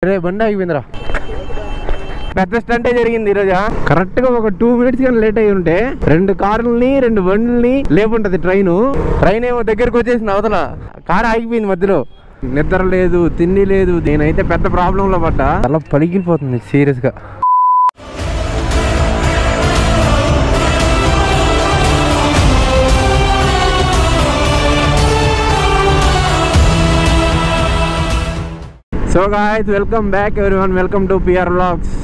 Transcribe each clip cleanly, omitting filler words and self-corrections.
రే బండి ఆగిపోయిందిరా. పెద్ద స్టంటే జరిగింది ఈరోజు. కరెక్ట్ గా ఒక 2 minutes కానీ లేట్ అయ్యి ఉంటే 2 కార్లని 2 బండ్లని లేపుంటది ట్రైన్ ఏమో దగ్గరకు వచ్చేసింది. అవతల కారు ఆగిపోయింది మధ్యలో. నిద్ర లేదు, తిండి లేదు. నేనైతే పెద్ద ప్రాబ్లం లో పడ్డా. అలా పలిగిపోతుంది సీరియస్ గా. So guys, welcome back everyone. Welcome to PR vlogs.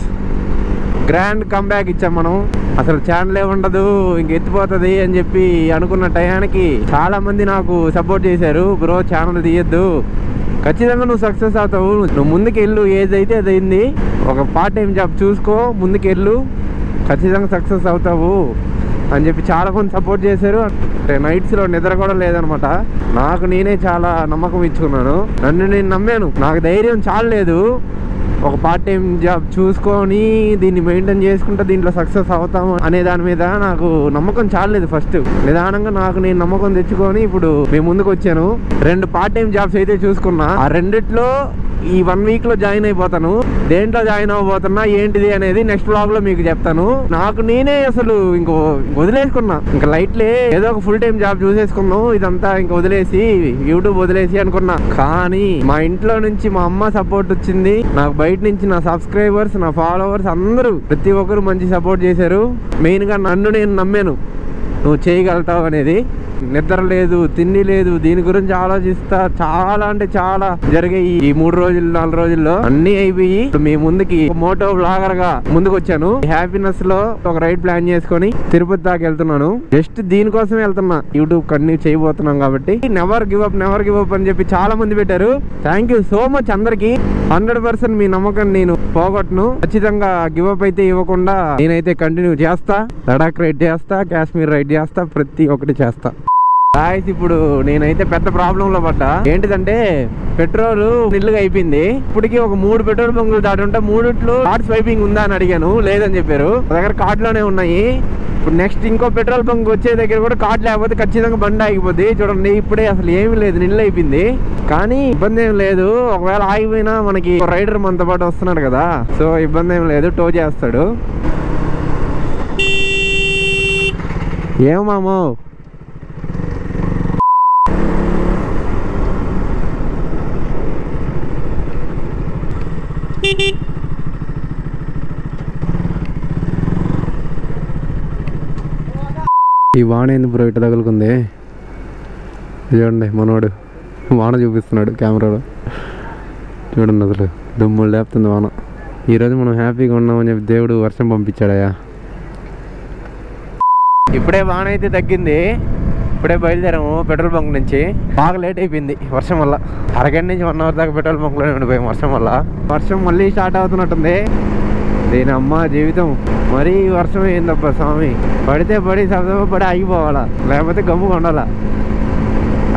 Grand come back ఇచ్చాం మనం. అసలు ఛానల్ ఏముండదు, ఇంక ఎత్తిపోతుంది అని చెప్పి అనుకున్న టయానికి చాలా మంది నాకు సపోర్ట్ చేశారు. బ్రో ఛానల్ తీయద్దు, ఖచ్చితంగా నువ్వు సక్సెస్ అవుతావు, నువ్వు ముందుకెళ్ళు, ఏదైతే అది అయింది, ఒక పార్ట్ టైం జాబ్ చూసుకో, ముందుకెళ్ళు, ఖచ్చితంగా సక్సెస్ అవుతావు అని చెప్పి చాలా మంది సపోర్ట్ చేశారు. అంటే నైట్స్లో నిద్ర కూడా లేదనమాట. నాకు నేనే చాలా నమ్మకం ఇచ్చుకున్నాను, నన్ను నేను నమ్మాను. నాకు ధైర్యం చాలలేదు. ఒక పార్ట్ టైం జాబ్ చూసుకొని దీన్ని మెయింటైన్ చేసుకుంటే దీంట్లో సక్సెస్ అవుతాము అనే దాని మీద నాకు నమ్మకం చాలలేదు. ఫస్ట్ నిదానంగా నాకు నేను నమ్మకం తెచ్చుకొని ఇప్పుడు మేము ముందుకు వచ్చాను. 2 పార్ట్ టైం జాబ్స్ అయితే చూసుకున్నా. ఆ రెండిట్లో ఈ 1 week లో జాయిన్ అయిపోతాను. దేంట్లో జాయిన్ అవ్వబోతున్నా ఏంటిది అనేది నెక్స్ట్ వ్లాగ్ లో మీకు చెప్తాను. నాకు నేనే అసలు ఇంకో వదిలేసుకున్నా, ఇంకా లైట్లే ఏదో ఒక ఫుల్ టైం జాబ్ చూసేసుకున్నాం, ఇదంతా ఇంకా వదిలేసి యూట్యూబ్ వదిలేసి అనుకున్నా. కానీ మా ఇంట్లో నుంచి మా అమ్మ సపోర్ట్ వచ్చింది, నాకు బయట నుంచి నా సబ్స్క్రైబర్స్, నా ఫాలోవర్స్ అందరూ ప్రతి ఒక్కరు మంచి సపోర్ట్ చేశారు. మెయిన్ గా నన్ను నేను నమ్మాను, నువ్వు చేయగలుగుతావు అనేది. నిద్ర లేదు, తిండి లేదు, దీని గురించి ఆలోచిస్తా చాలా అంటే చాలా జరిగాయి. ఈ 3 రోజులు 4 రోజుల్లో అన్ని అయిపోయి మీ ముందుకి మోటో బ్లాగర్ గా ముందుకు వచ్చాను. హ్యాపీనెస్ లో ఒక రైడ్ ప్లాన్ చేసుకొని తిరుపతి దాకా వెళ్తున్నాను. జస్ట్ దీనికోసం వెళ్తున్నా, యూట్యూబ్ కంటిన్యూ చేయబోతున్నాం కాబట్టి. నెవర్ గివ్ అప్ అని చెప్పి చాలా మంది పెట్టారు. థ్యాంక్ యూ సో మచ్ అందరికి. 100% మీ నమ్మకం నేను పోగొట్టను. ఖచ్చితంగా గివ్ అప్ అయితే ఇవ్వకుండా నేనైతే కంటిన్యూ చేస్తా. లడాక్ రైడ్ చేస్తా, కాశ్మీర్ రైడ్ చేస్తా, ప్రతి ఒక్కటి చేస్తా. ఇప్పుడు నేనైతే పెద్ద ప్రాబ్లం లో పడ్డా. ఏంటిదంటే పెట్రోల్ నిల్లుగా అయిపోయింది. ఇప్పటికి ఒక 3 పెట్రోల్ బంకులు దాటి ఉంటే 3ట్లో కార్డ్ స్వైపింగ్ ఉందా అని అడిగాను, లేదని చెప్పారు. దగ్గర కార్డులోనే ఉన్నాయి. ఇప్పుడు నెక్స్ట్ ఇంకో పెట్రోల్ బంక్ వచ్చే దగ్గర కూడా కార్డు లేకపోతే ఖచ్చితంగా బండి ఆగిపోద్ది. చూడండి ఇప్పుడే అసలు ఏమీ లేదు, నిల్లు అయిపోయింది. కానీ ఇబ్బంది ఏం లేదు, ఒకవేళ ఆగిపోయినా మనకి రైడర్ మనతో పాటు వస్తున్నాడు కదా, సో ఇబ్బంది ఏం లేదు, టో చేస్తాడు. ఏం మామో ఈ వాన ఎందుకు బ్రో ఇటు తగులుకుంది? చూడండి మనోడు వాన చూపిస్తున్నాడు కెమెరాలో. చూడండి అసలు దుమ్ములు లేపుతుంది వాన. ఈరోజు మనం హ్యాపీగా ఉన్నామని చెప్పి దేవుడు వర్షం పంపించాడయా. ఇప్పుడే వాన అయితే తగ్గింది. ఇప్పుడే బయలుదేరాము పెట్రోల్ బంక్ నుంచి. బాగా లేట్ అయిపోయింది వర్షం వల్ల. అరగంట నుంచి 1 hour దాకా పెట్రోల్ బంక్లోనే ఉండిపోయాం వర్షం వల్ల. వర్షం మళ్ళీ స్టార్ట్ అవుతున్నట్టుంది. దీని అమ్మ జీవితం. మరీ వర్షం ఏందబ్బా స్వామి, పడితే పడి పడి ఆగిపోవాలా, లేకపోతే గమ్ముగా ఉండాలా.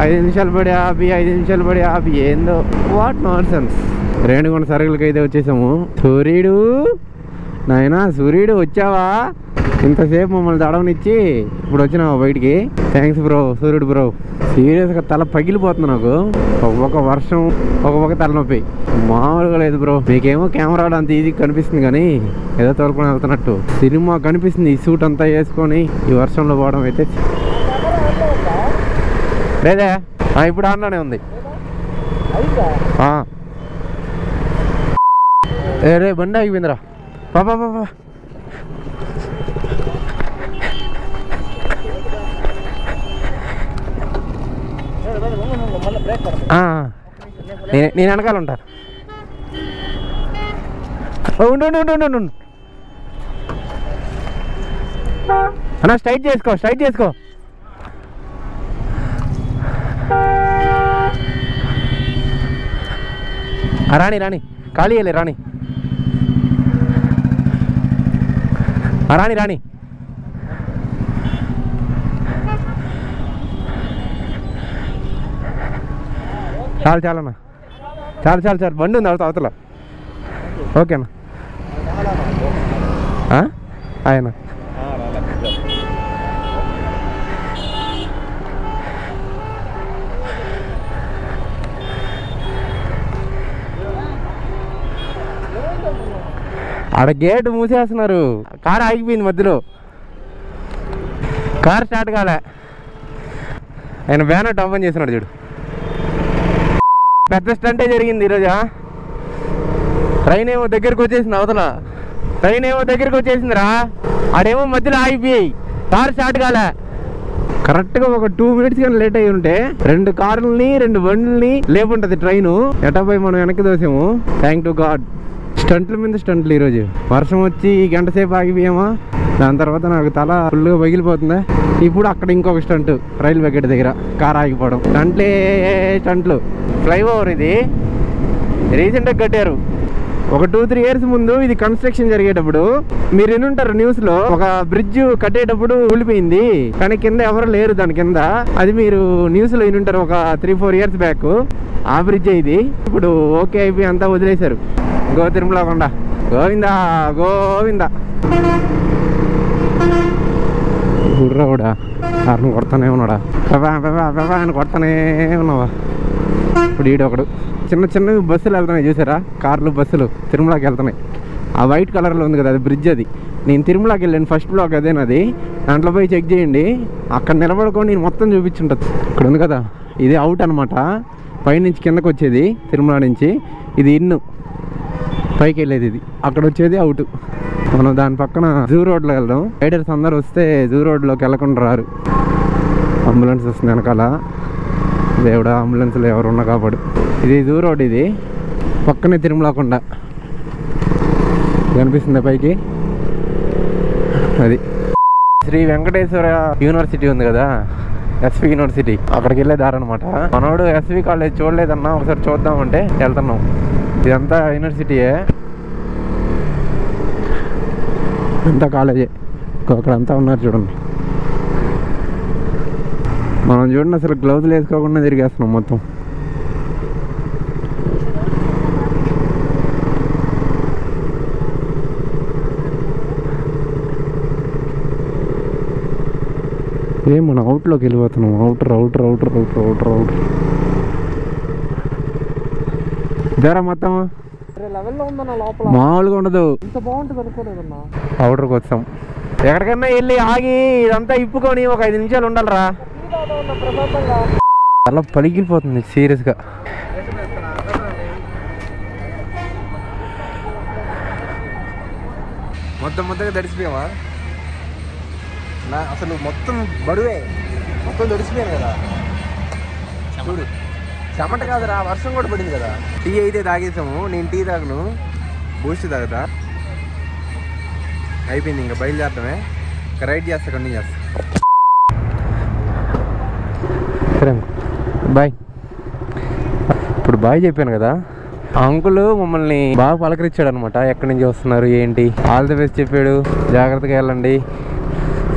5 నిమిషాలు పడి ఆపి 5 నిమిషాలు పడి ఆపి, ఏందో వాట్ నాన్ సెన్స్. రేణిగుంట సరుకులకి అయితే వచ్చేసాము. సూర్యుడు నాయనా, సూర్యుడు వచ్చావా? ఇంతసేపు మమ్మల్ని దడవనిచ్చి ఇప్పుడు వచ్చినావా బయటికి? థ్యాంక్స్ బ్రో సూర్యుడు బ్రో. సీరియస్గా తల పగిలిపోతుంది నాకు. ఒక వర్షం, ఒక తలనొప్పి, మామూలుగా లేదు బ్రో. మీకేమో కెమెరాలో అంత ఈజీ కనిపిస్తుంది కానీ ఏదో తోలుకొని వెళ్తున్నట్టు సినిమా కనిపిస్తుంది. ఈ సూట్ అంతా వేసుకొని ఈ వర్షంలో పోవడం అయితే లేదే. ఇప్పుడు ఆన్లోనే ఉంది. రే బండి ఆగిపోయిందిరా. పాపా నేను వెనకాల ఉంటా. ఉండు అన్నా, స్ట్రైట్ చేసుకో. రాణి ఖాళీ అయ్యలే రాణి. చాలన్నా, చాలు బండి ఉంది అవతల. ఓకేనా ఆయన ఆడ గేట్ మూసేస్తున్నారు, కారు ఆగిపోయింది మధ్యలో, కారు స్టార్ట్ కాలే. ఆయన బ్యానర్ ఓపెన్ చేస్తున్నాడు చూడు. పెద్ద స్టంటే జరిగింది ఈరోజు. ట్రైన్ ఏమో దగ్గరికి వచ్చేసింది, అవతల ట్రైన్ ఏమో దగ్గరికి వచ్చేసిందిరా, ఆడేమో మధ్యలో ఆగిపోయాయి, కారు స్టార్ట్ కాలే. కరెక్ట్గా ఒక 2 minutes కానీ లేట్ అయ్యి ఉంటే 2 కార్లని 2 బండ్లని లేపుంటుంది ట్రైను. ఎటా పోయి మనం వెనక్కి దోసాము. Thank to God. స్టంట్ల మీద స్టంట్లు ఈరోజు. వర్షం వచ్చి గంట సేపు ఆగిపోయామా, దాని తర్వాత నాకు తల ఫుల్గా పగిలిపోతుందా. ఇప్పుడు అక్కడ ఇంకొక స్టంట్, రైల్వే గేట్ దగ్గర కార్ ఆగిపోవడం. స్టంట్లు. ఫ్లైఓవర్ ఇది రీసెంట్గా కట్టారు. ఒక 2-3 years ముందు ఇది కన్స్ట్రక్షన్ జరిగేటప్పుడు మీరు వినుంటారు న్యూస్ లో, ఒక బ్రిడ్జ్ కట్టేటప్పుడు ఊలిపోయింది కానీ కింద ఎవరు లేరు దాని కింద. అది మీరు న్యూస్ లో వినుంటారు ఒక 3-4 years బ్యాక్. ఆ బ్రిడ్జ్ ఇది ఇప్పుడు ఓకే అయిపోయి అంతా వదిలేశారు. గో తిరుమల కొండ గోవిందా గోవిందా. గుర్రావుడా కారణం కొడతానే ఉన్నాడా, అని కొడతానే ఉన్నావా. ఇప్పుడు ఈడొకడు. చిన్న చిన్నవి బస్సులు వెళ్తున్నాయి చూసారా, కార్లు బస్సులు తిరుమలకి వెళ్తున్నాయి. ఆ వైట్ కలర్లో ఉంది కదా, అది బ్రిడ్జ్. అది నేను తిరుమలకి వెళ్ళాను, ఫస్ట్ బ్లాక్ అదేనది. దాంట్లో పోయి చెక్ చేయండి, అక్కడ నిలబడుకొని నేను మొత్తం చూపించుంటుంది. ఇక్కడ ఉంది కదా, ఇది అవుట్ అనమాట. పైనుంచి కిందకు వచ్చేది తిరుమల నుంచి, ఇది ఇన్ను పైకి వెళ్ళేది, ఇది అక్కడ వచ్చేది అవుట్. మనం దాని పక్కన జూ రోడ్లో వెళ్దాం. రైడర్స్ అందరు వస్తే జూ రోడ్లోకి వెళ్ళకుండా రారు. అంబులెన్స్ వస్తుంది వెనకాల. దేవుడా అంబులెన్స్లో ఎవరున్నా కాపాడు. ఇది జూ రోడ్, ఇది పక్కనే తిరుమల కొండ కనిపిస్తుంది పైకి. అది శ్రీ వెంకటేశ్వర యూనివర్సిటీ ఉంది కదా, ఎస్వి యూనివర్సిటీ, అక్కడికి వెళ్ళే దారి అనమాట. మనోడు ఎస్వి కాలేజ్ చూడలేదన్నా, ఒకసారి చూద్దామంటే వెళ్తున్నాం. ఇదంతా యూనివర్సిటీయే, అంతా కాలేజే. అక్కడంతా ఉన్నారు చూడండి. మనం చూడండి అసలు గ్లౌజులు వేసుకోకుండా తిరిగేస్తున్నాం మొత్తం. మనం అవుట్లోకి వెళ్ళిపోతున్నాం. అవుటర్ ఇదారా మొత్తం మామూలుగా ఉండదు, అవుటర్కి వచ్చాం. ఎక్కడికన్నా వెళ్ళి ఆగి ఇదంతా ఇప్పుకొని ఒక 5 నిమిషాలు ఉండాలిరా. అలా పలిగిపోతుంది సీరియస్గా. మొత్తం తడిసిపోయామా అసలు, మొత్తం బరువే, మొత్తం తడిసిపోయాను కదా చూడు. చెమట కాదురా, వర్షం కూడా పడింది కదా. టీ అయితే తాగేసాము. నేను టీ తాగను, బూస్ట్ తాగుతా. అయిపోయింది, ఇంకా బయలుదేరటమే. ఇంకా రైడ్ చేస్తా, కంటిన్యూ చేస్తా. సరే బాయ్. ఇప్పుడు బాయ్ చెప్పాను కదా, ఆ అంకుల్ మమ్మల్ని బాగా పలకరించాడు అనమాట. ఎక్కడి నుంచి వస్తున్నారు ఏంటి, ఆల్ ది బెస్ట్ చెప్పాడు, జాగ్రత్తగా వెళ్ళండి,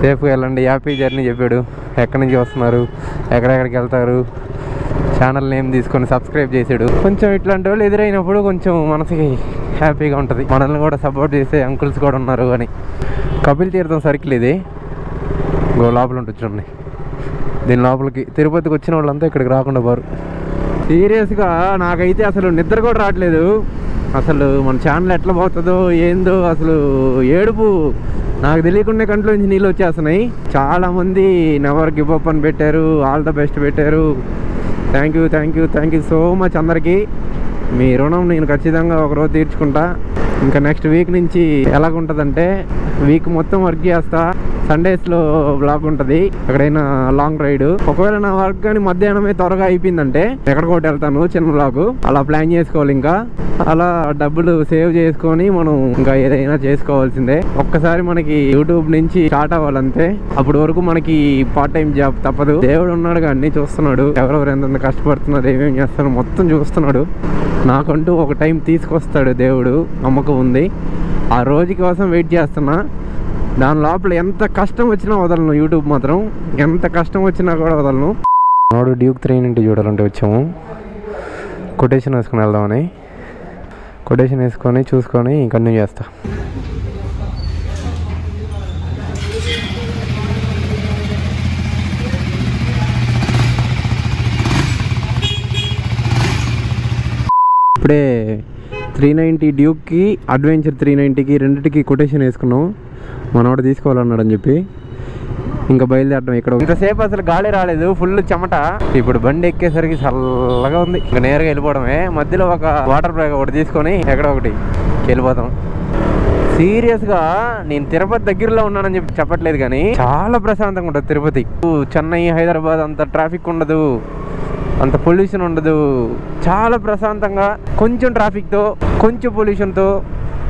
సేఫ్గా వెళ్ళండి, హ్యాపీ జర్నీ చెప్పాడు. ఎక్కడి నుంచి వస్తున్నారు, ఎక్కడెక్కడికి వెళ్తారు, ఛానల్ నేమ్ తీసుకొని సబ్స్క్రైబ్ చేసాడు. కొంచెం ఇట్లాంటి వాళ్ళు ఎదురైనప్పుడు కొంచెం మనసుకి హ్యాపీగా ఉంటుంది. మనల్ని కూడా సపోర్ట్ చేసే అంకుల్స్ కూడా ఉన్నారు అని. కపిల్ తీర్థం సర్కిల్ ఇది, లోపల ఉంటుంది చూడండి. దీని లోపలికి తిరుపతికి వచ్చిన వాళ్ళంతా ఇక్కడికి రాకుండా పోరు. సీరియస్గా నాకైతే అసలు నిద్ర కూడా రావట్లేదు. అసలు మన ఛానల్ ఎట్లా పోతుందో ఏందో, అసలు ఏడుపు నాకు తెలియకుండా కంట్లో నుంచి నీళ్ళు వచ్చేస్తున్నాయి. చాలామంది నెవర్ గివ్ అప్ అని పెట్టారు, ఆల్ ద బెస్ట్ పెట్టారు. థ్యాంక్ యూ సో మచ్ అందరికీ. మీ రుణం నేను ఖచ్చితంగా ఒకరోజు తీర్చుకుంటా. ఇంకా నెక్స్ట్ వీక్ నుంచి ఎలాగుంటుందంటే, వీక్ మొత్తం వర్క్ చేస్తా, సండేస్లో బ్లాగ్ ఉంటుంది, ఎక్కడైనా లాంగ్ రైడ్. ఒకవేళ నా వర్క్ కానీ మధ్యాహ్నమే త్వరగా అయిపోయిందంటే ఎక్కడికోటి వెళ్తాను చిన్న బ్లాగ్. అలా ప్లాన్ చేసుకోవాలి. ఇంకా అలా డబ్బులు సేవ్ చేసుకొని మనం ఇంకా ఏదైనా చేసుకోవాల్సిందే. ఒక్కసారి మనకి యూట్యూబ్ నుంచి స్టార్ట్ అవ్వాలంతే. అప్పటి వరకు మనకి పార్ట్ టైం జాబ్ తప్పదు. దేవుడు ఉన్నాడు, అన్ని చూస్తున్నాడు. ఎవరెవరు ఎంత కష్టపడుతున్నారు, ఏమేమి చేస్తున్నారు మొత్తం చూస్తున్నాడు. నాకంటూ ఒక టైం తీసుకొస్తాడు దేవుడు, నమ్మకం ఉంది. ఆ రోజు కోసం వెయిట్ చేస్తున్నా. దాని లోపల ఎంత కష్టం వచ్చినా వదలను. యూట్యూబ్ మాత్రం ఎంత కష్టం వచ్చినా కూడా వదలను. నాడు డ్యూక్ 390 చూడాలంటే వచ్చాము. కొటేషన్ వేసుకొని వెళ్దామని. కొటేషన్ వేసుకొని చూసుకొని కంటిన్యూ చేస్తా. ఇప్పుడే 390 డ్యూక్కి అడ్వెంచర్ 390కి రెండింటికి కొటేషన్ వేసుకున్నాం. మనోడు తీసుకోవాలన్నాడు అని చెప్పి ఇంకా బయలుదేరడం. ఇక్కడ ఇంతసేపు అసలు గాలి రాలేదు, ఫుల్ చెమట. ఇప్పుడు బండి ఎక్కేసరికి చల్లగా ఉంది. ఇంకా నేరుగా వెళ్ళిపోవడమే. మధ్యలో ఒక వాటర్ బ్రేక్ ఒకటి తీసుకొని ఎక్కడ ఒకటి వెళ్ళిపోతాం. సీరియస్గా నేను తిరుపతి దగ్గరలో ఉన్నానని చెప్పి చెప్పట్లేదు, కానీ చాలా ప్రశాంతంగా ఉంటుంది తిరుపతి. చెన్నై, హైదరాబాద్ అంత ట్రాఫిక్ ఉండదు, అంత పొల్యూషన్ ఉండదు. చాలా ప్రశాంతంగా, కొంచెం ట్రాఫిక్తో కొంచెం పొల్యూషన్తో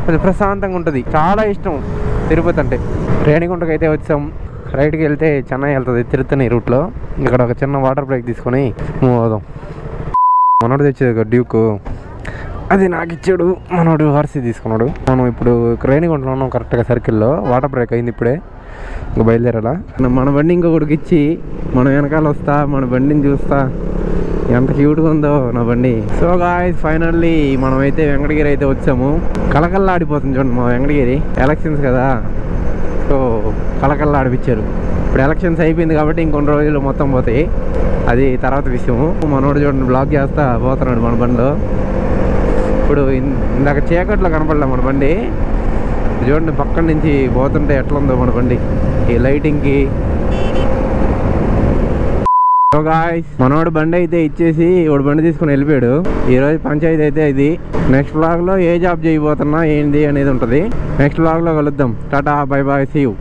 కొంచెం ప్రశాంతంగా ఉంటుంది. చాలా ఇష్టం తిరుపతి అంటే. రేణిగుంటకి అయితే వచ్చాం. రైట్కి వెళ్తే చెన్నై వెళ్తుంది తిరుత్తని రూట్లో. ఇక్కడ ఒక చిన్న వాటర్ బ్రేక్ తీసుకొని మూవ్ అవుదాం. మనోడు తెచ్చేది డ్యూకు, అది నాకు ఇచ్చాడు. మనోడు ఆర్సీ తీసుకున్నాడు. మనం ఇప్పుడు రేణిగుంటలో ఉన్నాం కరెక్ట్గా సర్కిల్లో. వాటర్ బ్రేక్ అయింది ఇప్పుడే, ఇంకా బయలుదేరాలా. మన బండి ఇంకొకటికి ఇచ్చి మనం వెనకాల వస్తా, మన బండిని చూస్తా ఎంత క్యూట్గా ఉందో నా బండి. సో గాయ్స్ ఫైనల్లీ మనమైతే వెంకటగిరి అయితే వచ్చాము. కలకల్లా ఆడిపోతుంది చూడండి మా వెంకటగిరి. ఎలక్షన్స్ కదా, సో కలకల్లా ఆడిపించారు. ఇప్పుడు ఎలక్షన్స్ అయిపోయింది కాబట్టి ఇంకొన్ని రోజులు మొత్తం పోతాయి, అది తర్వాత విషయము. మనోడు చూడండి బ్లాక్ చేస్తా పోతున్నాడు మన బండిలో. ఇప్పుడు ఇందాక చీకట్లో కనపడలే మన బండి, చూడండి పక్కన నుంచి పోతుంటే ఎట్లా ఉందో మన బండి ఈ లైటింగ్కి. సో గాయ్స్ మనోడు బండి అయితే ఇచ్చేసి వాడు బండి తీసుకుని వెళ్ళిపోయాడు. ఈరోజు పంచాయతీ అయితే ఇది. నెక్స్ట్ వ్లాగ్లో ఏ జాబ్ చేయబోతున్నా ఏంది అనేది ఉంటుంది. నెక్స్ట్ వ్లాగ్లో కలుద్దాం. టాటా, బై బాయ్, సీ యూ.